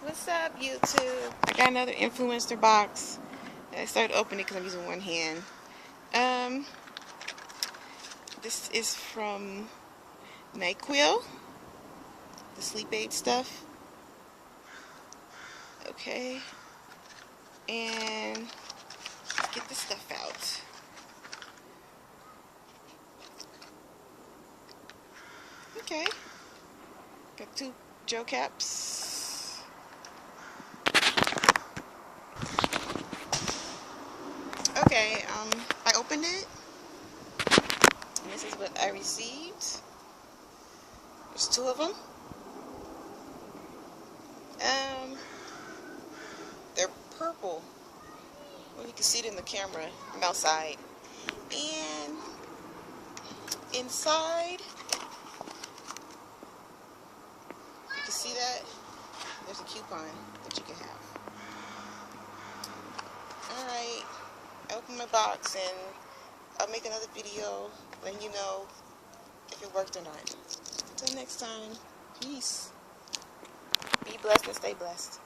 What's up, YouTube? I got another Influenster box. I started opening it because I'm using one hand. This is from ZzzQuil, the sleep aid stuff. Okay, and let's get this stuff out. Okay, got 2 gel caps. Okay, I opened it, and this is what I received. There's 2 of them. They're purple. Well, you can see it in the camera. I'm outside. And inside, you can see that there's a coupon that you can have. Alright, I opened my box and I'll make another video letting you know if it worked or not. Until next time, peace. Be blessed and stay blessed.